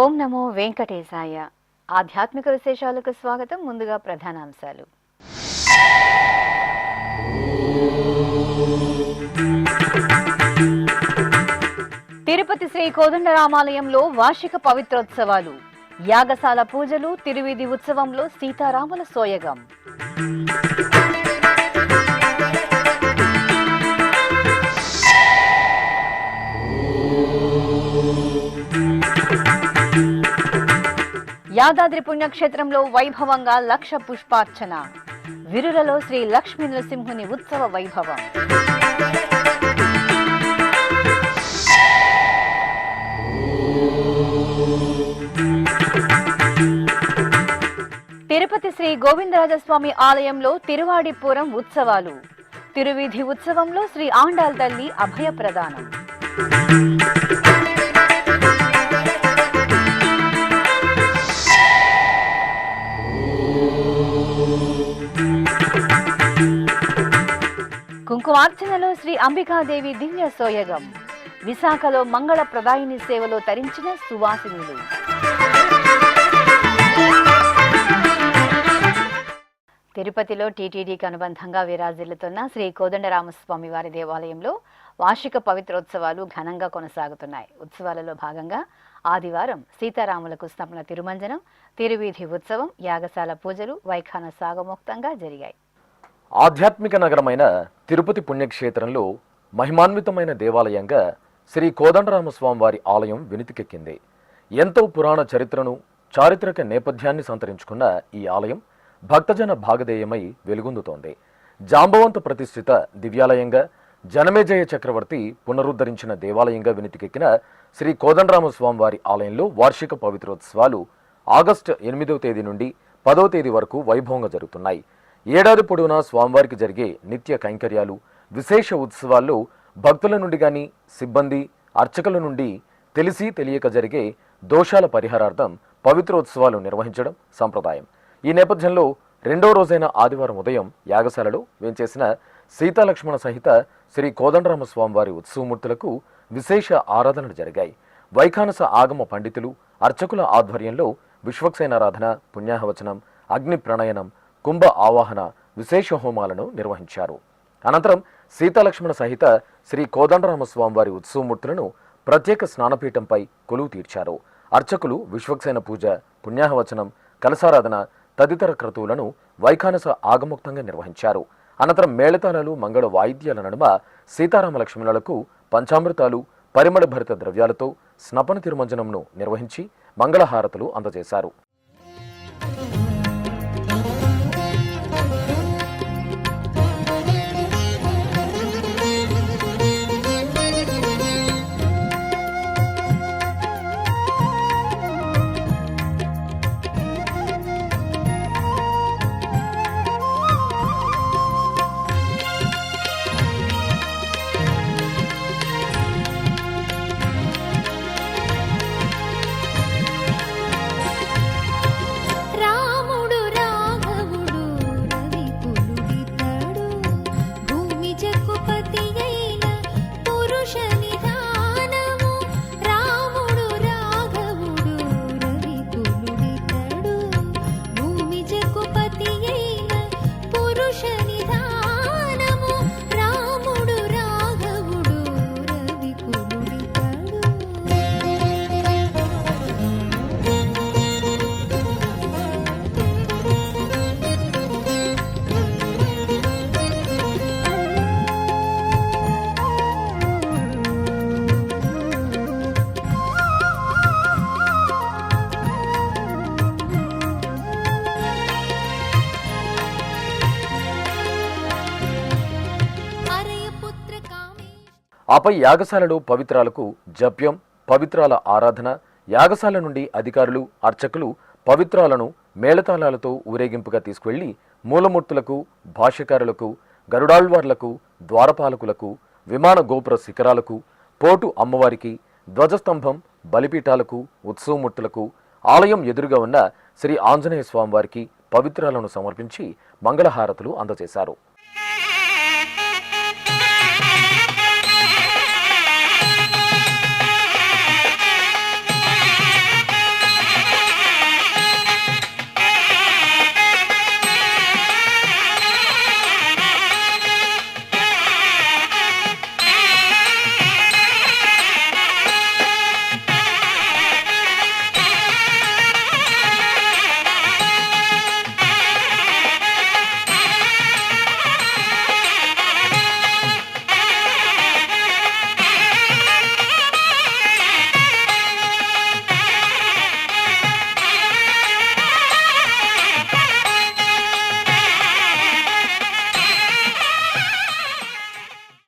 ఓం నమో వెంకటేశాయ. ఆధ్యాత్మిక విశేషాలకు స్వాగతం. ముందుగా ప్రధానాంశాలు. తిరుపతి శ్రీ కోదండరామాలయంలో వార్షిక పవిత్రోత్సవాలు, యాగశాల పూజలు, తిరువీధి ఉత్సవంలో సీతారాముల సోయగం. యాదాద్రి పుణ్యక్షేత్రంలో వైభవంగా లక్ష పుష్పార్చన, విరులలో శ్రీ లక్ష్మీ నరసింహుని ఉత్సవ వైభవం. తిరుపతి శ్రీ గోవిందరాజస్వామి ఆలయంలో తిరువాడిపురం ఉత్సవాలు, తిరువీధి ఉత్సవంలో శ్రీ ఆండాల్ తల్లి అభయ ప్రదానం. కుంకుమార్చనలో శ్రీ అంబికాదేవి దివ్య సోయగం, విశాఖలో మంగళ ప్రదాయిని సేవలో తరించిన సువాసినులు. తిరుపతిలో టీటీడీకి అనుబంధంగా విరాజిల్లుతున్న శ్రీ కోదండరామస్వామి వారి దేవాలయంలో వార్షిక పవిత్రోత్సవాలు ఘనంగా కొనసాగుతున్నాయి. ఉత్సవాలలో భాగంగా ఆదివారం సీతారాములకు స్నపన తిరుమంజనం, తిరువీధి ఉత్సవం, యాగశాల పూజలు వైఖాన సాగమోక్తంగా జరిగాయి. ఆధ్యాత్మిక నగరమైన తిరుపతి పుణ్యక్షేత్రంలో మహిమాన్వితమైన దేవాలయంగా శ్రీ కోదండరామస్వామి వారి ఆలయం వెనుతికెక్కింది. ఎంతో పురాణ చరిత్రను, చారిత్రక నేపథ్యాన్ని సంతరించుకున్న ఈ ఆలయం భక్తజన భాగధేయమై వెలుగొందుతోంది. జాంబవంత ప్రతిష్ఠిత దివ్యాలయంగా, జనమేజయ చక్రవర్తి పునరుద్ధరించిన దేవాలయంగా వెనుతికెక్కిన శ్రీ కోదండరామస్వామి వారి ఆలయంలో వార్షిక పవిత్రోత్సవాలు ఆగస్టు 8వ తేదీ నుండి 10వ తేదీ వరకు వైభవంగా జరుగుతున్నాయి. ఏడాది పొడవునా స్వామివారికి జరిగే నిత్య కైంకర్యాలు, విశేష ఉత్సవాల్లో భక్తుల నుండి గాని, సిబ్బంది, అర్చకుల నుండి తెలిసి తెలియక జరిగే దోషాల పరిహారార్థం పవిత్రోత్సవాలు నిర్వహించడం సంప్రదాయం. ఈ నేపథ్యంలో రెండో రోజైన ఆదివారం ఉదయం యాగశాలలో వేంచేసిన సీతాలక్ష్మణ సహిత శ్రీ కోదండరామస్వామి వారి ఉత్సవమూర్తులకు విశేష ఆరాధనలు జరిగాయి. వైఖానస ఆగమ పండితులు, అర్చకుల ఆధ్వర్యంలో విశ్వక్సేనారాధన, పుణ్యాహవచనం, అగ్ని ప్రణయనం, కుంభ ఆవాహన, విశేష హోమాలను నిర్వహించారు. అనంతరం సీతాలక్ష్మణ సహిత శ్రీ కోదండరామస్వామి వారి ఉత్సవమూర్తులను ప్రత్యేక స్నానపీఠంపై కొలువు తీర్చారు. అర్చకులు విశ్వక్సేన పూజ, పుణ్యాహవచనం, కలసారాధన తదితర క్రతువులను వైఖానస ఆగముక్తంగా నిర్వహించారు. అనంతరం మేళతాళాలు, మంగళ వాయిద్యాల నడుమ సీతారామ లక్ష్మణులకు పంచామృతాలు, పరిమళ భరిత ద్రవ్యాలతో స్నపన తిరుమంజనంను నిర్వహించి మంగళహారతులు అందజేశారు. ఆపై యాగశాలలో పవిత్రాలకు జప్యం, పవిత్రాల ఆరాధన, యాగశాల నుండి అధికారులు అర్చకులు పవిత్రాలను మేళతాళాలతో ఊరేగింపుగా తీసుకువెళ్లి మూలమూర్తులకు భాష్యకారులకు గరుడాళ్వార్లకు ద్వారపాలకులకు విమాన గోపుర శిఖరాలకు పోటు అమ్మవారికి ధ్వజస్తంభం బలిపీఠాలకు ఉత్సవమూర్తులకు ఆలయం ఎదురుగా ఉన్న శ్రీ ఆంజనేయ స్వామివారికి పవిత్రాలను సమర్పించి మంగళహారతులు అందజేశారు.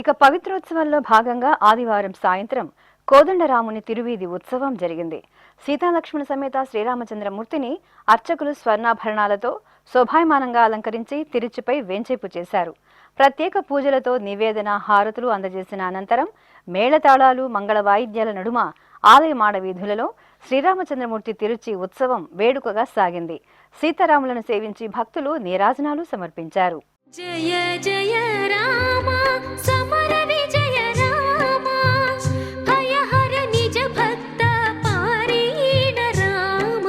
ఇక పవిత్రోత్సవంలో భాగంగా ఆదివారం సాయంత్రం కోదండరాముని తిరువీధి ఉత్సవం జరిగింది. సీతాలక్ష్మణ సమేత శ్రీరామచంద్రమూర్తిని అర్చకులు స్వర్ణాభరణాలతో శోభాయమానంగా అలంకరించి తిరుచిపై వేంచేపు చేశారు. ప్రత్యేక పూజలతో నివేదన హారతులు అందజేసిన అనంతరం మేళతాళాలు మంగళ వాయిద్యాల నడుమ ఆలయ మాడవీధులలో శ్రీరామచంద్రమూర్తి తిరుచి ఉత్సవం వేడుకగా సాగింది. సీతారాములను సేవించి భక్తులు నీరాజనాలు సమర్పించారు. జయ జయ రామ సమర విజయ రామ భయహర నిజ భక్త పారీణ రామ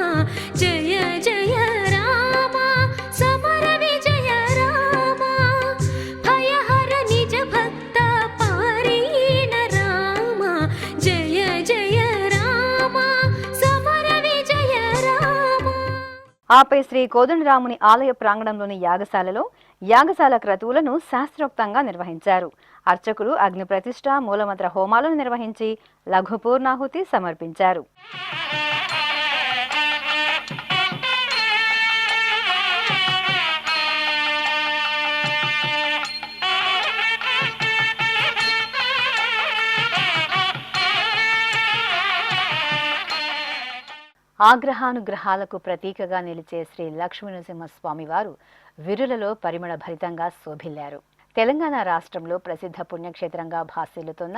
జయ జయ రామ సమర విజయ రామ భయహర నిజ భక్త పారీణ రామ జయ జయ రామ సమర విజయ రామ. ఆపై శ్రీ కోదండరాముని ఆలయ ప్రాంగణంలోని యాగశాలలో యాగశాల క్రతువులను శాస్త్రోక్తంగా నిర్వహించారు. అర్చకులు అగ్ని ప్రతిష్ఠ మూలమంత్ర హోమాలను నిర్వహించి లఘు పూర్ణాహుతి సమర్పించారు. ఆగ్రహానుగ్రహాలకు ప్రతీకగా నిలిచే శ్రీ లక్ష్మీనరసింహస్వామి వారు విరులలో పరిమళ భరితంగా శోభిల్లారు. తెలంగాణ రాష్ట్రంలో ప్రసిద్ధ పుణ్యక్షేత్రంగా భాసిల్లుతున్న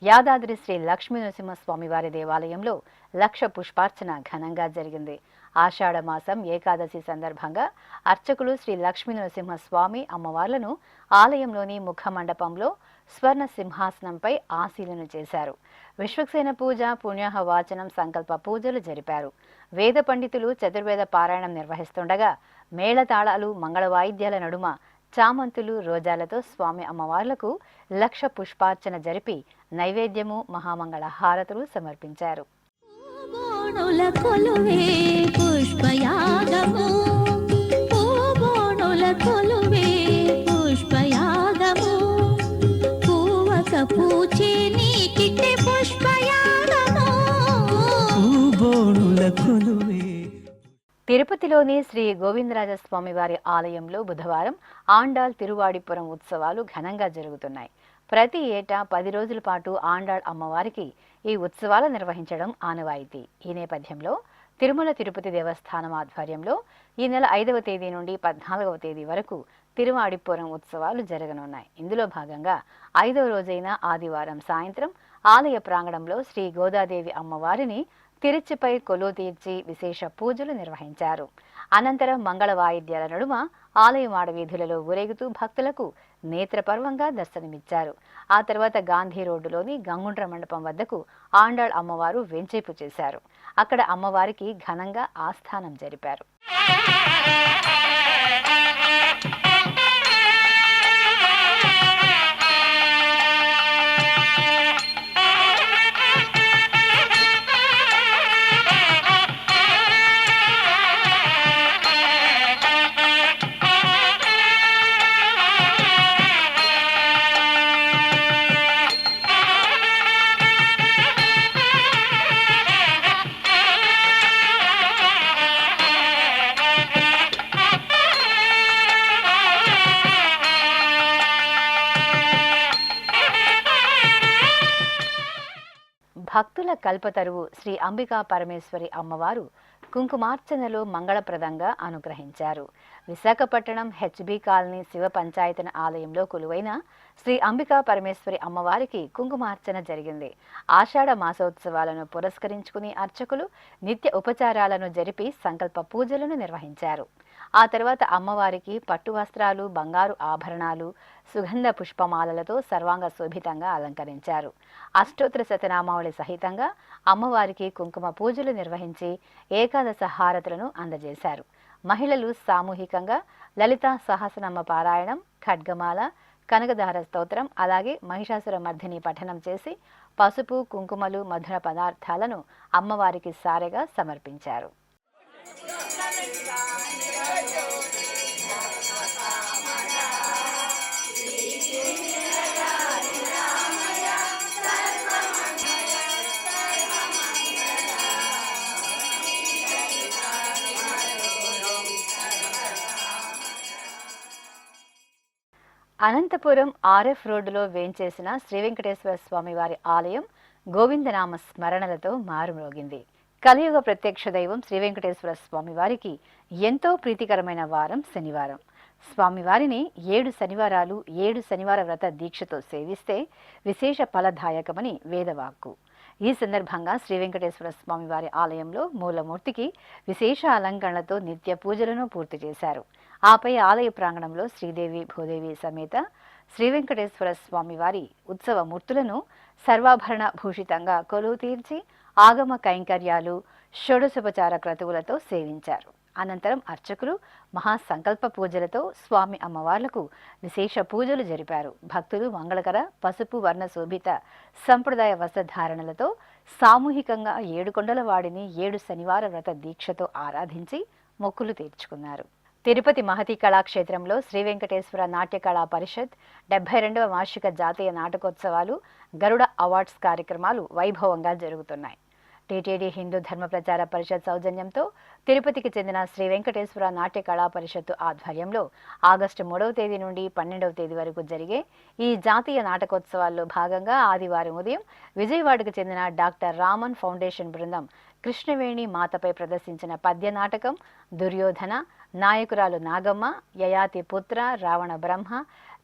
యాదాద్రి శ్రీ లక్ష్మీనరసింహస్వామి వారి దేవాలయంలో 1,00,000 పుష్పార్చన ఘనంగా జరిగింది. ఆషాఢ మాసం ఏకాదశి సందర్భంగా అర్చకులు శ్రీ లక్ష్మీనరసింహస్వామి అమ్మవార్లను ఆలయంలోని ముఖ మండపంలో స్వర్ణ సింహాసనంపై ఆశీలను చేశారు. విశ్వక్సేన పూజ, పుణ్యాహ వాచనం, సంకల్ప పూజలు జరిపారు. వేద పండితులు చతుర్వేద పారాయణం నిర్వహిస్తుండగా మేళతాళాలు మంగళ వాయిద్యాల నడుమ చామంతులు రోజాలతో స్వామి అమ్మవార్లకు 1,00,000 పుష్పార్చన జరిపి నైవేద్యము మహామంగళ హారతులు సమర్పించారు. తిరుపతిలోని శ్రీ గోవిందరాజస్వామి వారి ఆలయంలో బుధవారం ఆండాళ్ తిరువాడిపురం ఉత్సవాలు ఘనంగా జరుగుతున్నాయి. ప్రతి ఏటా 10 రోజుల పాటు ఆండాళ్ అమ్మవారికి ఈ ఉత్సవాలు నిర్వహించడం ఆనవాయితీ. ఈ నేపథ్యంలో తిరుమల తిరుపతి దేవస్థానం ఆధ్వర్యంలో ఈ నెల 5వ తేదీ నుండి 14వ తేదీ వరకు తిరువాడిపురం ఉత్సవాలు జరగనున్నాయి. ఇందులో భాగంగా 5వ రోజైన ఆదివారం సాయంత్రం ఆలయ ప్రాంగణంలో శ్రీ గోదాదేవి అమ్మవారిని తిరుచిపై కొలువు తీర్చి విశేష పూజలు నిర్వహించారు. అనంతరం మంగళ వాయిద్యాల నడుమ ఆలయ మాడవీధులలో ఊరేగుతూ భక్తులకు నేత్రపర్వంగా దర్శనమిచ్చారు. ఆ తర్వాత గాంధీ రోడ్డులోని గంగుండ్ర మండపం వద్దకు ఆండాళ్ అమ్మవారు వెంచేపు చేశారు. అక్కడ అమ్మవారికి ఘనంగా ఆస్థానం జరిపారు. భక్తుల కల్పతరువు శ్రీ అంబికా పరమేశ్వరి అమ్మవారు కుంకుమార్చనలో మంగళప్రదంగా అనుగ్రహించారు. విశాఖపట్నం హెచ్బి కాలనీ శివ పంచాయతన ఆలయంలో కొలువైన శ్రీ అంబికా పరమేశ్వరి అమ్మవారికి కుంకుమార్చన జరిగింది. ఆషాఢ మాసోత్సవాలను పురస్కరించుకుని అర్చకులు నిత్య ఉపచారాలను జరిపి సంకల్ప పూజలను నిర్వహించారు. ఆ తర్వాత అమ్మవారికి పట్టు వస్త్రాలు, బంగారు ఆభరణాలు, సుగంధ పుష్పమాలలతో సర్వాంగ శోభితంగా అలంకరించారు. అష్టోత్తర శతనామావళి సహితంగా అమ్మవారికి కుంకుమ పూజలు నిర్వహించి ఏకాదశ హారతులను అందజేశారు. మహిళలు సామూహికంగా లలితా సహస్రనామ పారాయణం, ఖడ్గమాల, కనకదార స్తోత్రం, అలాగే మహిషాసుర మర్దిని పఠనం చేసి పసుపు, కుంకుమలు, మధుర పదార్థాలను అమ్మవారికి సారెగా సమర్పించారు. అనంతపురం ఆర్ఎఫ్ రోడ్డులో వేంచేసిన శ్రీ వెంకటేశ్వర స్వామి వారి ఆలయం గోవిందనామ స్మరణలతో మారుమ్రోగింది. కలియుగ ప్రత్యక్ష దైవం శ్రీ వెంకటేశ్వర స్వామి వారికి ఎంతో ప్రీతికరమైన వారం శనివారం. స్వామివారిని 7 శనివారాలు 7 శనివార వ్రత దీక్షతో సేవిస్తే విశేష ఫలదాయకమని వేదవాక్కు. ఈ సందర్భంగా శ్రీ వెంకటేశ్వర స్వామి వారి ఆలయంలో మూలమూర్తికి విశేష అలంకరణలతో నిత్య పూజలను పూర్తి చేశారు. ఆపై ఆలయ ప్రాంగణంలో శ్రీదేవి భూదేవి సమేత శ్రీ వెంకటేశ్వర స్వామి వారి ఉత్సవ మూర్తులను సర్వాభరణ భూషితంగా కొలువు తీర్చి ఆగమ కైంకర్యాలు, షోడశోపచార క్రతువులతో సేవించారు. అనంతరం అర్చకులు మహాసంకల్ప పూజలతో స్వామి అమ్మవార్లకు విశేష పూజలు జరిపారు. భక్తులు మంగళకర పసుపు వర్ణ శోభిత సంప్రదాయ వస్త్రధారణలతో సామూహికంగా 7 కొండల వాడిని 7 శనివార వ్రత దీక్షతో ఆరాధించి మొక్కులు తీర్చుకున్నారు. తిరుపతి మహతి కళాక్షేత్రంలో శ్రీ వెంకటేశ్వర నాట్య కళా పరిషత్ 72వ వార్షిక జాతీయ నాటకోత్సవాలు, గరుడ అవార్డ్స్ కార్యక్రమాలు వైభవంగా జరుగుతున్నాయి. టీటీడీ హిందూ ధర్మ ప్రచార పరిషత్ సౌజన్యంతో తిరుపతికి చెందిన శ్రీ వెంకటేశ్వర నాట్య కళా పరిషత్తు ఆధ్వర్యంలో ఆగస్టు 3వ తేదీ నుండి 12వ తేదీ వరకు జరిగే ఈ జాతీయ నాటకోత్సవాల్లో భాగంగా ఆదివారం ఉదయం విజయవాడకు చెందిన డాక్టర్ రామన్ ఫౌండేషన్ బృందం కృష్ణవేణి మాతపై ప్రదర్శించిన పద్య నాటకం దుర్యోధన, నాయకురాలు నాగమ్మ, యయాతి పుత్ర, రావణ బ్రహ్మ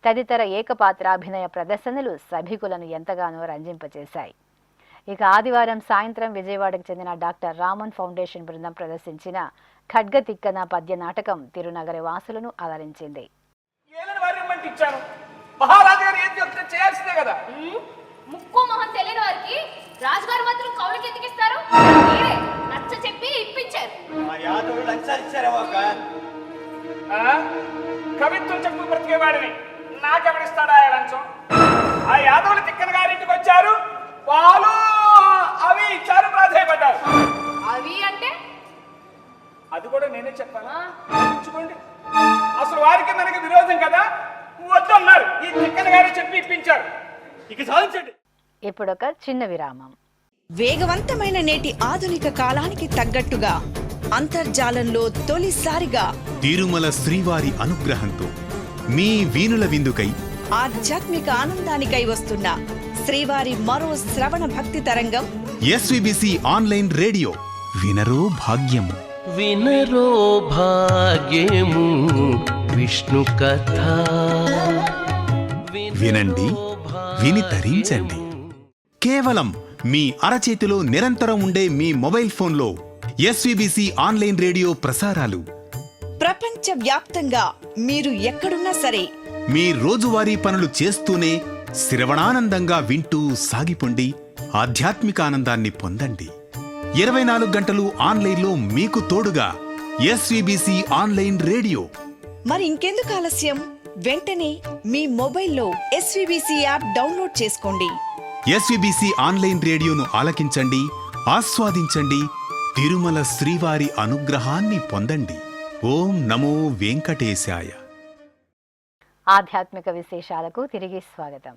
తదితర ఏకపాత్రాభినయ ప్రదర్శనలు సభికులను ఎంతగానో రంజింపచేశాయి. ఇక ఆదివారం సాయంత్రం విజయవాడకు చెందిన డాక్టర్ రామన్ ఫౌండేషన్ బృందం ప్రదర్శించిన ఖడ్గ తిక్కన పద్య నాటకం తిరునగరి వాసులను అలరించింది. ముక్కు మొహం తెలియని వారికి రాజుగారు మాత్రం కౌలుకి ఎందుకు ఇస్తారు? నచ్చ చెప్పి ఇప్పించారు. కవిత్వం చెప్పు బ్రతికేవాడిని నాకెవడిస్తాడా లంచం? ఆ యాదవులు తిక్కన గారింటికి వచ్చారు, పాలు అవి ఇచ్చారు, ప్రాధాయపడ్డారు. అవి అంటే అది కూడా నేనే చెప్పాను. అసలు వారికి మనకి విరోధం కదా, వద్దన్నారు. ఈ తిక్కన గారి చెప్పి ఇప్పించారు. ఇక సాధించండి. ఇప్పుడొక చిన్న విరామం. వేగవంతమైన నేటి ఆధునిక కాలానికి తగ్గట్టుగా అంతర్జాలంలో తొలిసారిగా తిరుమల శ్రీవారి అనుగ్రహంతో మీ వీణుల విందుకై ఆధ్యాత్మిక ఆనందానికై వస్తున్న శ్రీవారి మరో శ్రవణ భక్తి తరంగం ఎస్విబిసి ఆన్లైన్ రేడియో. వినరో భాగ్యము, వినరో భాగ్యము విష్ణు కథ. వినండి, విని తరించండి. కేవలం మీ అరచేతిలో నిరంతరం ఉండే మీ మొబైల్ ఫోన్లో ఎస్విబిసి ఆన్లైన్ రేడియో ప్రసారాలు ప్రపంచ వ్యాప్తంగా మీరు ఎక్కడున్నా సరే మీ రోజువారీ పనులు చేస్తూనే శ్రవణానందంగా వింటూ సాగిపోండి. ఆధ్యాత్మిక ఆనందాన్ని పొందండి. 24 గంటలు ఆన్లైన్లో మీకు తోడుగా ఎస్విబిసి ఆన్లైన్ రేడియో. మరి ఇంకెందుకు ఆలస్యం? వెంటనే మీ మొబైల్లో ఎస్విబిసి యాప్ డౌన్లోడ్ చేసుకోండి. ఎస్విబిసి ఆన్లైన్ రేడియోను ఆలకించండి, ఆస్వాదించండి. తిరుమల శ్రీవారి అనుగ్రహాన్ని పొందండి. ఓం నమో వెంకటేశాయ. ఆధ్యాత్మిక విశేషాలకు తిరిగి స్వాగతం.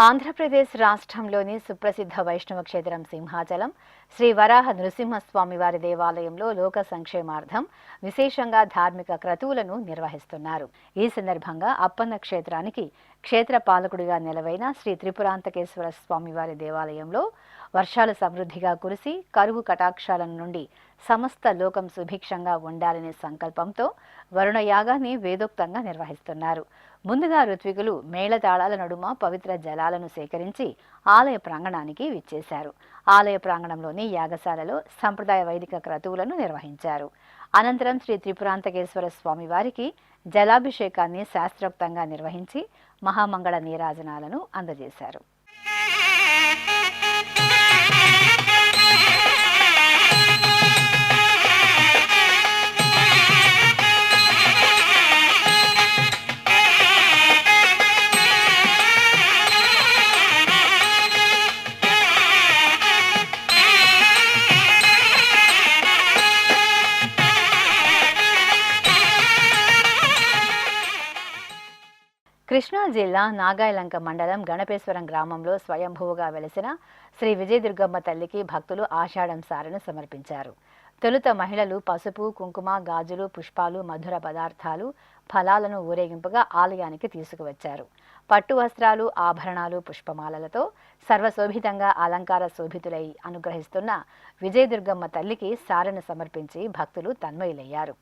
ఆంధ్రప్రదేశ్ రాష్ట్రంలోని సుప్రసిద్ధ వైష్ణవ క్షేత్రం సింహాచలం శ్రీ వరాహ నృసింహస్వామి వారి దేవాలయంలో లోక సంక్షేమార్థం విశేషంగా ధార్మిక క్రతువులను నిర్వహిస్తున్నారు. ఈ సందర్భంగా అప్పన్న క్షేత్రానికి క్షేత్ర పాలకుడిగా నెలవైన శ్రీ త్రిపురాంతకేశ్వర స్వామి వారి దేవాలయంలో వర్షాలు సమృద్ధిగా కురిసి కరువు కటాక్షాల నుండి సమస్త లోకం సుభిక్షంగా ఉండాలనే సంకల్పంతో వరుణ యాగాన్ని వేదోక్తంగా నిర్వహిస్తున్నారు. ముందుగా ఋత్వికులు మేళతాళాల నడుమ పవిత్ర జలాలను సేకరించి ఆలయ ప్రాంగణానికి విచ్చేశారు. ఆలయ ప్రాంగణంలోని యాగశాలలో సంప్రదాయ వైదిక క్రతువులను నిర్వహించారు. అనంతరం శ్రీ త్రిపురాంతకేశ్వర స్వామి వారికి జలాభిషేకాన్ని శాస్త్రోక్తంగా నిర్వహించి మహామంగళ నీరాజనాలను అందజేశారు. కృష్ణా జిల్లా నాగాయలంక మండలం గణపేశ్వరం గ్రామంలో స్వయంభువుగా వెలిసిన శ్రీ విజయదుర్గమ్మ తల్లికి భక్తులు ఆషాఢం సారెను సమర్పించారు. తొలుత మహిళలు పసుపు, కుంకుమ, గాజులు, పుష్పాలు, మధుర పదార్థాలు, ఫలాలను ఊరేగింపుగా ఆలయానికి తీసుకువచ్చారు. పట్టు వస్త్రాలు, ఆభరణాలు, పుష్పమాలలతో సర్వశోభితంగా అలంకార శోభితులై అనుగ్రహిస్తున్న విజయదుర్గమ్మ తల్లికి సారెను సమర్పించి భక్తులు తన్మయులయ్యారు.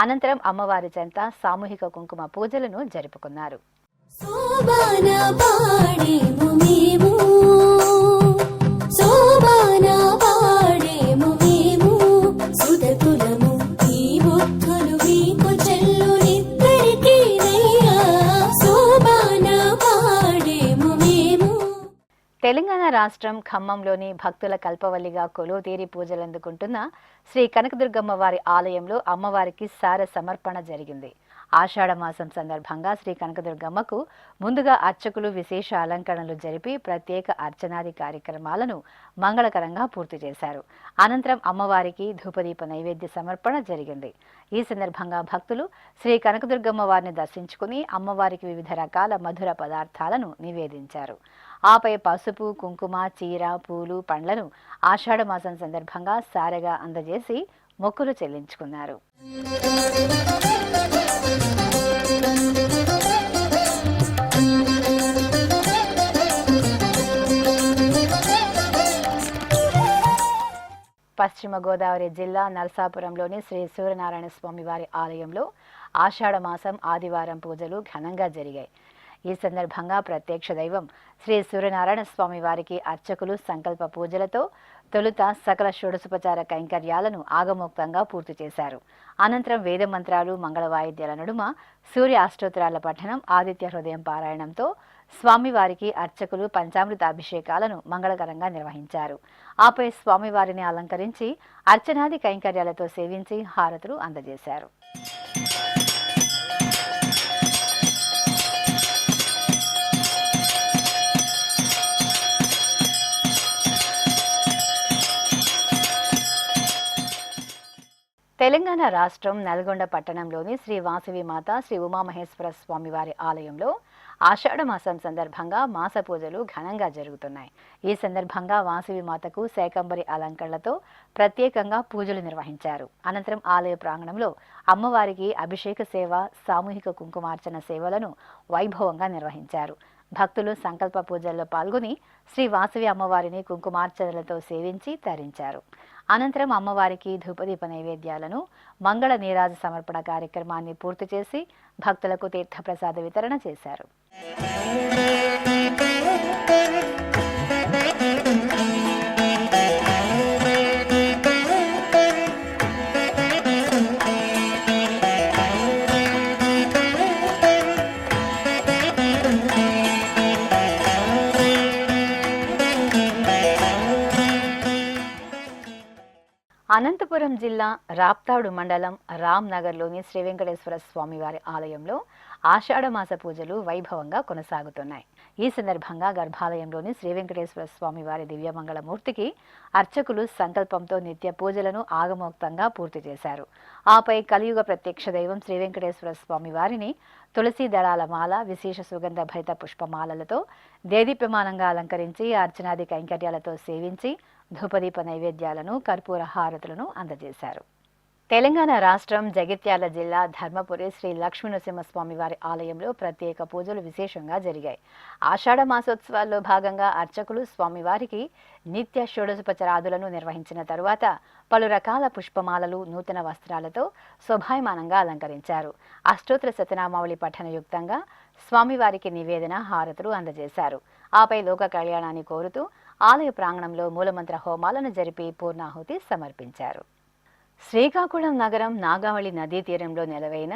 అనంతరం అమ్మవారి చెంత సామూహిక కుంకుమ పూజలను జరుపుకున్నారు. శోభాన పాడేము మేము, శోభాన పాడేము మేము, సుదకులము ఈ బుద్ధులు మీకు చెల్లునిద్దరికీ నయ్యా, శోభాన పాడేము మేము. తెలంగాణ రాష్ట్రం ఖమ్మంలోని భక్తుల కల్పవల్లిగా కొలువుతీరి పూజలందుకుంటున్న శ్రీ కనకదుర్గమ్మ వారి ఆలయంలో అమ్మవారికి సార సమర్పణ జరిగింది. ఆషాఢమాసం సందర్భంగా శ్రీ కనకదుర్గమ్మకు ముందుగా అర్చకులు విశేష అలంకరణలు జరిపి ప్రత్యేక అర్చనాది కార్యక్రమాలను మంగళకరంగా పూర్తి చేశారు. అనంతరం అమ్మవారికి ధూపదీప నైవేద్య సమర్పణ జరిగింది. ఈ సందర్భంగా భక్తులు శ్రీ కనకదుర్గమ్మ వారిని దర్శించుకుని అమ్మవారికి వివిధ రకాల మధుర పదార్థాలను నివేదించారు. ఆపై పసుపు, కుంకుమ, చీర, పూలు, పండ్లను ఆషాఢమాసం సందర్భంగా సారెగా అందజేసి మొక్కులు చెల్లించుకున్నారు. పశ్చిమ గోదావరి జిల్లా నరసాపురంలోని శ్రీ సూర్యనారాయణ స్వామి వారి ఆలయంలో ఆషాఢమాసం ఆదివారం పూజలు ఘనంగా జరిగాయి. ఈ సందర్భంగా ప్రత్యక్ష దైవం శ్రీ సూర్యనారాయణ స్వామి వారికి అర్చకులు సంకల్ప పూజలతో తొలుత సకల షోడశోపచార కైంకర్యాలను ఆగమోక్తంగా పూర్తి చేశారు. అనంతరం వేద మంత్రాలు, మంగళ వాయిద్యాల నడుమ సూర్య అష్టోత్తరాల పఠనం, ఆదిత్య హృదయం పారాయణంతో స్వామివారికి అర్చకులు పంచామృత అభిషేకాలను మంగళకరంగా నిర్వహించారు. ఆపై స్వామివారిని అలంకరించి అర్చనాది కైంకర్యాలతో సేవించి హారతులు అందజేశారు. తెలంగాణ రాష్ట్రం నల్గొండ పట్టణంలోని శ్రీ వాసవి మాత శ్రీ ఉమామహేశ్వర స్వామివారి ఆలయంలో ఆషాఢమాసం సందర్భంగా మాస పూజలు ఘనంగా జరుగుతున్నాయి. ఈ సందర్భంగా వాసవి మాతకు శాకంబరి అలంకరణలతో ప్రత్యేకంగా పూజలు నిర్వహించారు. అనంతరం ఆలయ ప్రాంగణంలో అమ్మవారికి అభిషేక సేవ, సామూహిక కుంకుమార్చన సేవలను వైభవంగా నిర్వహించారు. భక్తులు సంకల్ప పూజల్లో పాల్గొని శ్రీ వాసవి అమ్మవారిని కుంకుమార్చనలతో సేవించి తరించారు. అనంతరం అమ్మవారికి ధూపదీప నైవేద్యాలను, మంగళ నీరాజ సమర్పణ కార్యక్రమాన్ని పూర్తి చేసి భక్తులకు తీర్థప్రసాద వితరణ చేశారు. అనంతపురం జిల్లా రాప్తాడు మండలం రామ్నగర్లోని శ్రీ వెంకటేశ్వర స్వామివారి ఆలయంలో ఆషాఢమాస పూజలు వైభవంగా కొనసాగుతున్నాయి. ఈ సందర్భంగా గర్భాలయంలోని శ్రీ వెంకటేశ్వర స్వామి వారి దివ్యమంగళమూర్తికి అర్చకులు సంకల్పంతో నిత్య పూజలను ఆగమోక్తంగా పూర్తి చేశారు. ఆపై కలియుగ ప్రత్యక్ష దైవం శ్రీ వెంకటేశ్వర స్వామి వారిని తులసి దళాల మాల, విశేష సుగంధ భరిత పుష్పమాలలతో దేదీప్యమానంగా అలంకరించి అర్చనాది కైంకర్యాలతో సేవించి ధూపదీప నైవేద్యాలను, కర్పూర హారతులను అందజేశారు. తెలంగాణ రాష్ట్రం జగిత్యాల జిల్లా ధర్మపురి శ్రీ లక్ష్మీనరసింహస్వామి వారి ఆలయంలో ప్రత్యేక పూజలు విశేషంగా జరిగాయి. ఆషాఢ మాసోత్సవాల్లో భాగంగా అర్చకులు స్వామివారికి నిత్య షోడశోపచారాదులను నిర్వహించిన తరువాత పలు రకాల పుష్పమాలలు, నూతన వస్త్రాలతో శోభాయమానంగా అలంకరించారు. అష్టోత్తర శతనామావళి పఠనయుక్తంగా స్వామివారికి నివేదన, హారతులు అందజేశారు. ఆపై లోక కళ్యాణాన్ని కోరుతూ ఆలయ ప్రాంగణంలో మూలమంత్ర హోమాలను జరిపి పూర్ణాహుతి సమర్పించారు. శ్రీకాకుళం నగరం నాగావళి నదీ తీరంలో నెలవైన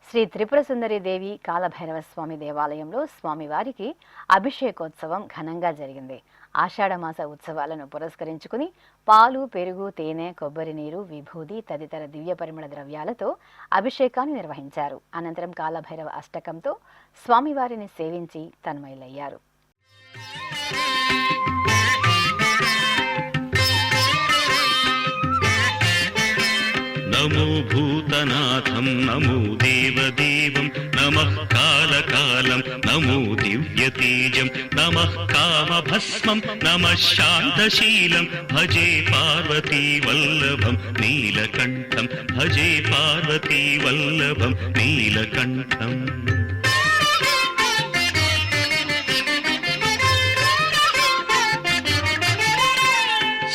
శ్రీ త్రిపుర సుందరి దేవి కాలభైరవ స్వామి దేవాలయంలో స్వామివారికి అభిషేకోత్సవం ఘనంగా జరిగింది. ఆషాఢమాస ఉత్సవాలను పురస్కరించుకుని పాలు, పెరుగు, తేనె, కొబ్బరి నీరు, విభూది తదితర దివ్య పరిమళ ద్రవ్యాలతో అభిషేకాన్ని నిర్వహించారు. అనంతరం కాలభైరవ అష్టకంతో స్వామివారిని సేవించి తన్మయులయ్యారు. నమో భూతనాథం నమో దేవదేవం నమః కాలకాలం నమో దివ్యతేజం నమః కామభస్మం నమః శాంతశీలం భజే పార్వతీ వల్లభం నీలకంఠం భజే పార్వతీ వల్లభం నీలకంఠం.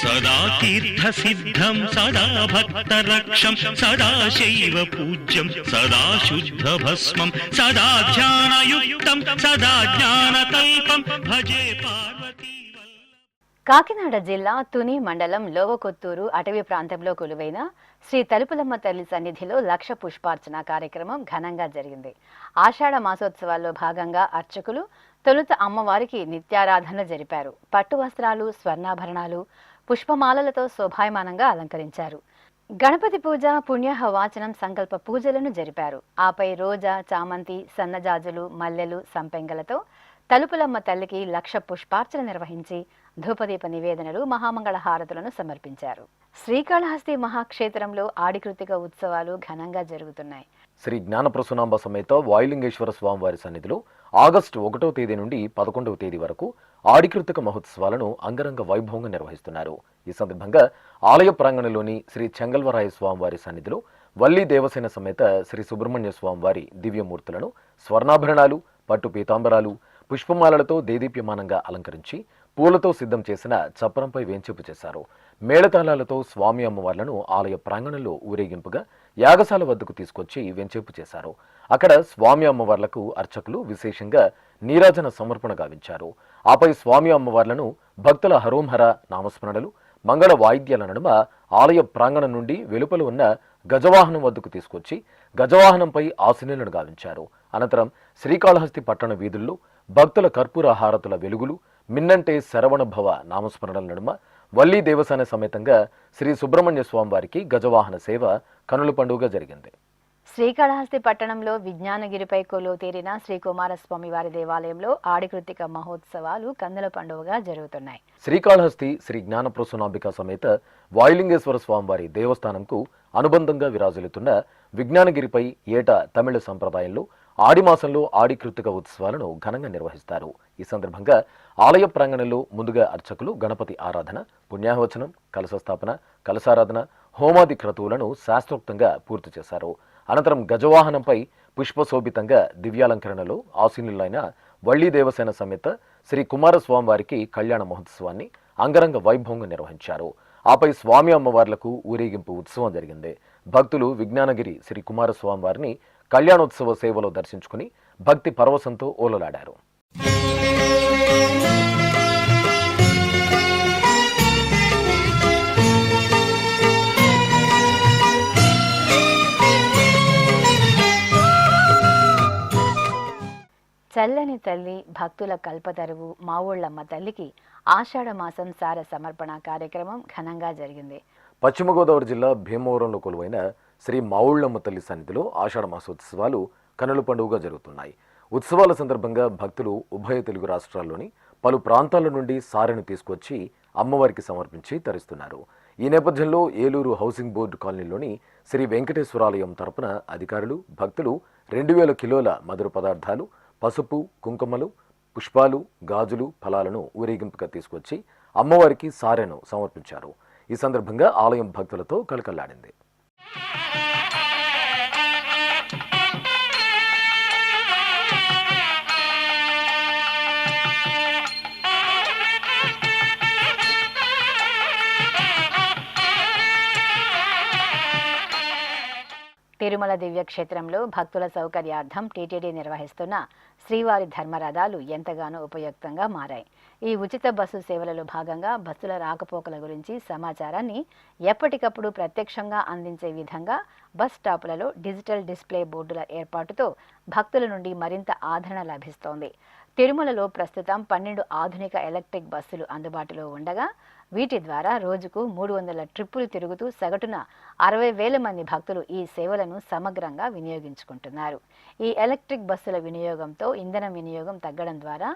సదా తీర్థసిద్ధం సదా భక్తరక్షం సదా శైవ పూజ్యం సదా శుద్ధ భస్మం సదా ధ్యానయుక్తం సదా జ్ఞానకల్పం భజే పార్వతీ. కాకినాడ జిల్లా తుని మండలం లోవకొత్తూరు అటవీ ప్రాంతంలో కొలువైన శ్రీ తలుపులమ్మ తల్లి సన్నిధిలో లక్ష పుష్పార్చన కార్యక్రమం ఘనంగా జరిగింది. ఆషాఢ మాసోత్సవాల్లో భాగంగా అర్చకులు తొలుత అమ్మవారికి నిత్యారాధన జరిపారు. పట్టు వస్త్రాలు, స్వర్ణాభరణాలు, పుష్పమాలలతో శోభాయమానంగా అలంకరించారు. గణపతి పూజ, పుణ్యాహ వాచనం, సంకల్ప పూజలను జరిపారు. ఆపై రోజా, చామంతి, సన్నజాజులు, మల్లెలు, సంపెంగలతో తలుపులమ్మ తల్లికి లక్ష పుష్పార్చన నిర్వహించి ధూపదీప నివేదనలు, మహామంగళ హారతులను సమర్పించారు. శ్రీకాళహస్తి మహాక్షేత్రంలో ఆడికృతిక ఉత్సవాలు ఘనంగా జరుగుతున్నాయి. శ్రీ జ్ఞానప్రసూనాంబ సమేత వాయులింగేశ్వర స్వామివారి సన్నిధిలో ఆగస్టు 1వ తేదీ నుండి 11వ తేదీ వరకు ఆడికృతిక మహోత్సవాలను అంగరంగ వైభవంగా నిర్వహిస్తున్నారు. ఈ సందర్భంగా ఆలయ ప్రాంగణంలోని శ్రీ చెంగల్వరాయ స్వామివారి సన్నిధిలో వల్లి దేవసేన సమేత శ్రీ సుబ్రహ్మణ్య స్వామివారి దివ్యమూర్తులను స్వర్ణాభరణాలు, పట్టు పీతాంబరాలు, పుష్పమాలలతో దేదీప్యమానంగా అలంకరించి పూలతో సిద్ధం చేసిన చప్పరంపై వేంచేపు చేశారు. మేళతాళాలతో స్వామి అమ్మవార్లను ఆలయ ప్రాంగణంలో ఊరేగింపుగా యాగశాల వద్దకు తీసుకొచ్చి వెంచేపు చేశారు. అక్కడ స్వామి అమ్మవార్లకు అర్చకులు విశేషంగా నీరాజన సమర్పణ గావించారు. ఆపై స్వామి అమ్మవార్లను భక్తుల హరోంహర నామస్మరణలు, మంగళ వాయిద్యాల నడుమ ఆలయ ప్రాంగణం నుండి వెలుపల ఉన్న గజవాహనం వద్దకు తీసుకొచ్చి గజవాహనంపై ఆశీనులను గావించారు. అనంతరం శ్రీకాళహస్తి పట్టణ వీధుల్లో భక్తుల కర్పూర హారతుల వెలుగులు, మిన్నంటే శరవణ భవ నామస్మరణల నడుమ వల్లి దేవసేన సమేతంగా శ్రీ సుబ్రహ్మణ్య స్వామి వారికి గజవాహన సేవ కనుల పండుగ జరిగింది. శ్రీకాళహస్తి పట్టణంలో విజ్ఞానగిరిపై కొలువు తీరిన శ్రీ కుమారస్వామి వారి దేవాలయంలో ఆడికృతిక మహోత్సవాలు కన్నుల పండుగగా జరుగుతున్నాయి. శ్రీకాళహస్తి శ్రీ జ్ఞానప్రసూనాంబిక సమేత వాయులింగేశ్వర స్వామివారి దేవస్థానంకు అనుబంధంగా విరాజిల్లుతున్న విజ్ఞానగిరిపై ఏటా తమిళ సంప్రదాయంలో ఆడి మాసంలో ఆడికృతిక ఉత్సవాలను ఘనంగా నిర్వహిస్తారు. ఈ సందర్భంగా ఆలయ ప్రాంగణంలో ముందుగా అర్చకులు గణపతి ఆరాధన, పుణ్యాహవచనం, కలశస్థాపన, కలశారాధన, హోమాది క్రతువులను శాస్త్రోక్తంగా పూర్తి చేశారు. అనంతరం గజవాహనంపై పుష్పశోభితంగా దివ్యాలంకరణలో ఆసీనులైన వల్లి దేవసేన సమేత శ్రీ కుమారస్వామి వారికి కళ్యాణ మహోత్సవాన్ని అంగరంగ వైభవంగా నిర్వహించారు. ఆపై స్వామి అమ్మవార్లకు ఊరేగింపు ఉత్సవం జరిగింది. భక్తులు విజ్ఞానగిరి శ్రీ కుమారస్వామి వారిని కళ్యాణోత్సవ సేవలో దర్శించుకుని భక్తి పరవశంతో ఓలలాడారు. చల్లని తల్లి, భక్తుల కల్పతరువు మావుళ్లమ్మ తల్లికి ఆషాఢ మాసం సార సమర్పణ కార్యక్రమం ఘనంగా జరిగింది. పశ్చిమ గోదావరి జిల్లా భీమవరంలో కొలువైన శ్రీ మావుళ్లమ్మ తల్లి సన్నిధిలో ఆషాఢ మాసోత్సవాలు కనుల పండుగగా జరుగుతున్నాయి. ఉత్సవాల సందర్భంగా భక్తులు ఉభయ తెలుగు రాష్ట్రాల్లోని పలు ప్రాంతాల నుండి సారెను తీసుకొచ్చి అమ్మవారికి సమర్పించి తరిస్తున్నారు. ఈ నేపథ్యంలో ఏలూరు హౌసింగ్ బోర్డు కాలనీలోని శ్రీ వెంకటేశ్వరాలయం తరపున అధికారులు భక్తులు 2000 కిలోల మధుర పదార్థాలు, పసుపు, కుంకుమలు, పుష్పాలు, గాజులు, ఫలాలను ఊరేగింపుగా తీసుకొచ్చి అమ్మవారికి సారెను సమర్పించారు. ఈ సందర్భంగా ఆలయం భక్తులతో కలకల్లాడింది. తిరుమల దివ్యక్షేత్రంలో భక్తుల సౌకర్యార్థం టీటీడీ నిర్వహిస్తున్న శ్రీవారి ధర్మరథాలు ఎంతగానో ఉపయుక్తంగా మారాయి. ఈ ఉచిత బస్సు సేవలలో భాగంగా బస్సుల రాకపోకల గురించి సమాచారాన్ని ఎప్పటికప్పుడు ప్రత్యక్షంగా అందించే విధంగా బస్ స్టాపులలో డిజిటల్ డిస్ప్లే బోర్డుల ఏర్పాటుతో భక్తుల నుండి మరింత ఆదరణ లభిస్తోంది. తిరుమలలో ప్రస్తుతం 12 ఆధునిక ఎలక్ట్రిక్ బస్సులు అందుబాటులో ఉండగా వీటి ద్వారా రోజుకు 300 ట్రిప్పులు తిరుగుతూ సగటున 60,000 మంది భక్తులు ఈ సేవలను సమగ్రంగా వినియోగించుకుంటున్నారు. ఈ ఎలక్ట్రిక్ బస్సుల వినియోగంతో ఇంధనం వినియోగం తగ్గడం ద్వారా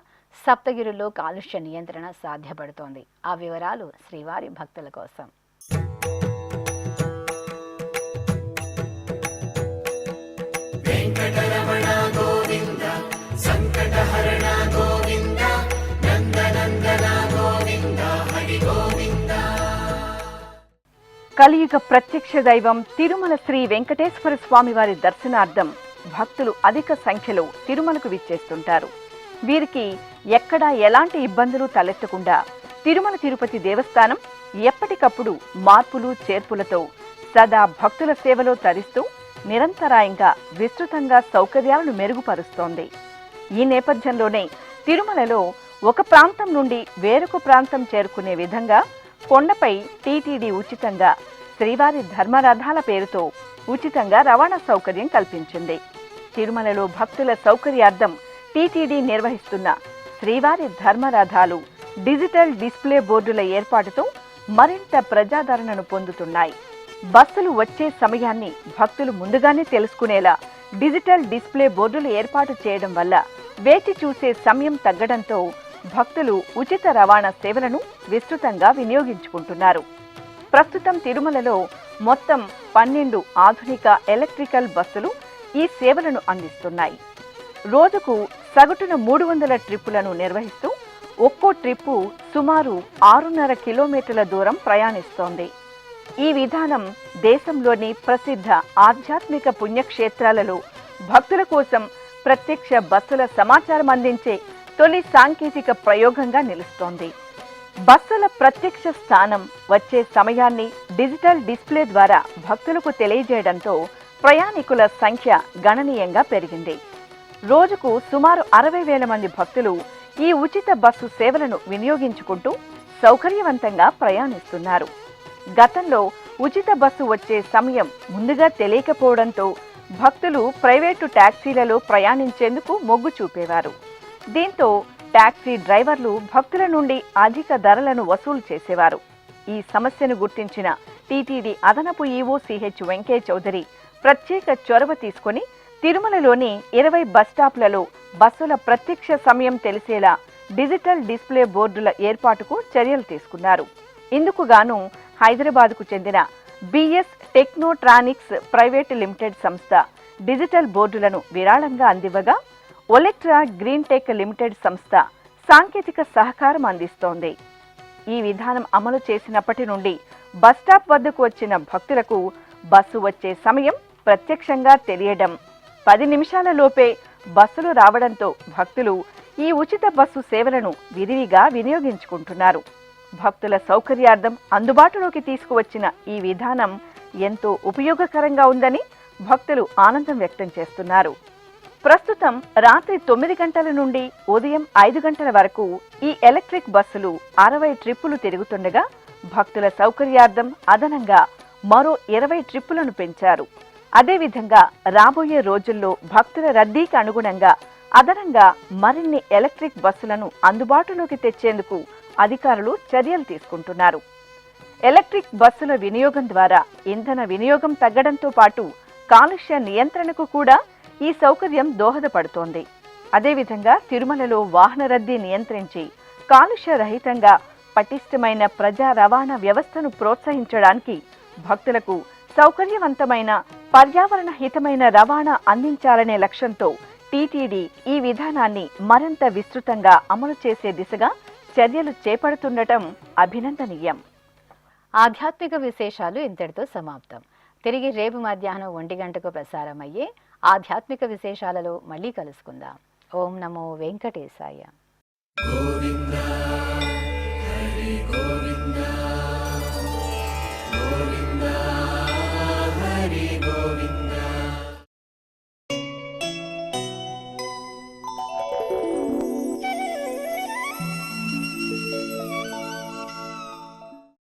సప్తగిరిలో కాలుష్య నియంత్రణ సాధ్యపడుతోంది. ఆ వివరాలు శ్రీవారి భక్తుల కోసం. కలియుగ ప్రత్యక్ష దైవం తిరుమల శ్రీ వెంకటేశ్వర స్వామి వారి దర్శనార్థం భక్తులు అధిక సంఖ్యలో తిరుమలకు విచ్చేస్తుంటారు. వీరికి ఎక్కడా ఎలాంటి ఇబ్బందులు తలెత్తకుండా తిరుమల తిరుపతి దేవస్థానం ఎప్పటికప్పుడు మార్పులు చేర్పులతో సదా భక్తుల సేవలో తరిస్తూ నిరంతరాయంగా విస్తృతంగా సౌకర్యాలను మెరుగుపరుస్తోంది. ఈ నేపథ్యంలోనే తిరుమలలో ఒక ప్రాంతం నుండి వేరొక ప్రాంతం చేరుకునే విధంగా కొండపై టీటీడీ ఉచితంగా శ్రీవారి ధర్మరథాల పేరుతో ఉచితంగా రవాణా సౌకర్యం కల్పించింది. తిరుమలలో భక్తుల సౌకర్యార్థం టీటీడీ నిర్వహిస్తున్న శ్రీవారి ధర్మరథాలు డిజిటల్ డిస్ప్లే బోర్డుల ఏర్పాటుతో మరింత ప్రజాదరణను పొందుతున్నాయి. బస్సులు వచ్చే సమయాన్ని భక్తులు ముందుగానే తెలుసుకునేలా డిజిటల్ డిస్ప్లే బోర్డులు ఏర్పాటు చేయడం వల్ల వేచి చూసే సమయం తగ్గడంతో భక్తులు ఉచిత రవాణా సేవలను విస్తృతంగా వినియోగించుకుంటున్నారు. ప్రస్తుతం తిరుమలలో మొత్తం 12 ఆధునిక ఎలక్ట్రికల్ బస్సులు ఈ సేవలను అందిస్తున్నాయి. రోజుకు సగటున 300 ట్రిప్పులను నిర్వహిస్తూ ఒక్కో ట్రిప్పు సుమారు 6.5 కిలోమీటర్ల దూరం ప్రయాణిస్తోంది. ఈ విధానం దేశంలోని ప్రసిద్ధ ఆధ్యాత్మిక పుణ్యక్షేత్రాలలో భక్తుల కోసం ప్రత్యక్ష బస్సుల సమాచారం అందించే తొలి సాంకేతిక ప్రయోగంగా నిలుస్తోంది. బస్సుల ప్రత్యక్ష స్థానం, వచ్చే సమయాన్ని డిజిటల్ డిస్ప్లే ద్వారా భక్తులకు తెలియజేయడంతో ప్రయాణికుల సంఖ్య గణనీయంగా పెరిగింది. రోజుకు సుమారు 60,000 మంది భక్తులు ఈ ఉచిత బస్సు సేవలను వినియోగించుకుంటూ సౌకర్యవంతంగా ప్రయాణిస్తున్నారు. గతంలో ఉచిత బస్సు వచ్చే సమయం ముందుగా తెలియకపోవడంతో భక్తులు ప్రైవేటు టాక్సీలలో ప్రయాణించేందుకు మొగ్గు చూపేవారు. దీంతో టాక్సీ డ్రైవర్లు భక్తుల నుండి అధిక ధరలను వసూలు చేసేవారు. ఈ సమస్యను గుర్తించిన టీటీడీ అదనపు ఈవో సిహెచ్ వెంకయ్య చౌదరి ప్రత్యేక చొరవ తీసుకుని తిరుమలలోని 20 బస్టాప్లలో బస్సుల ప్రత్యక్ష సమయం తెలిసేలా డిజిటల్ డిస్ప్లే బోర్డుల ఏర్పాటుకు చర్యలు తీసుకున్నారు. ఇందుకుగాను హైదరాబాద్కు చెందిన బిఎస్ టెక్నోట్రానిక్స్ ప్రైవేటు లిమిటెడ్ సంస్థ డిజిటల్ బోర్డులను విరాళంగా అందివ్వగా ఒలెక్ట్రా గ్రీన్ టెక్ లిమిటెడ్ సంస్థ సాంకేతిక సహకారం అందిస్తోంది. ఈ విధానం అమలు చేసినప్పటి నుండి బస్టాప్ వద్దకు వచ్చిన భక్తులకు బస్సు వచ్చే సమయం ప్రత్యక్షంగా తెలియడం, 10 నిమిషాల లోపే బస్సులు రావడంతో భక్తులు ఈ ఉచిత బస్సు సేవలను విరివిగా వినియోగించుకుంటున్నారు. భక్తుల సౌకర్యార్థం అందుబాటులోకి తీసుకువచ్చిన ఈ విధానం ఎంతో ఉపయోగకరంగా ఉందని భక్తులు ఆనందం వ్యక్తం చేస్తున్నారు. ప్రస్తుతం రాత్రి 9 గంటల నుండి ఉదయం 5 గంటల వరకు ఈ ఎలక్ట్రిక్ బస్సులు 60 ట్రిప్పులు తిరుగుతుండగా భక్తుల సౌకర్యార్థం అదనంగా మరో 20 ట్రిప్పులను పెంచారు. అదేవిధంగా రాబోయే రోజుల్లో భక్తుల రద్దీకి అనుగుణంగా అదనంగా మరిన్ని ఎలక్ట్రిక్ బస్సులను అందుబాటులోకి తెచ్చేందుకు అధికారులు చర్యలు తీసుకుంటున్నారు. ఎలక్ట్రిక్ బస్సుల వినియోగం ద్వారా ఇంధన వినియోగం తగ్గడంతో పాటు కాలుష్య నియంత్రణకు కూడా ఈ సౌకర్యం దోహదపడుతోంది. అదేవిధంగా తిరుమలలో వాహన రద్దీ నియంత్రించి కాలుష్య రహితంగా పటిష్టమైన ప్రజా రవాణా వ్యవస్థను ప్రోత్సహించడానికి భక్తులకు సౌకర్యవంతమైన పర్యావరణ హితమైన రవాణా అందించాలనే లక్ష్యంతో టీటీడీ ఈ విధానాన్ని మరింత విస్తృతంగా అమలు చేసే దిశగా చర్యలు చేపడుతుండటం అభినందనీయం. ఆధ్యాత్మిక విశేషాలు ఇంతటితో సమాప్తం. తిరిగి రేపు మధ్యాహ్నం 1 గంటకు ప్రసారమయ్యే ఆధ్యాత్మిక విశేషాలలో మళ్ళీ కలుసుకుందాం. ఓం నమో వెంకటేశాయ.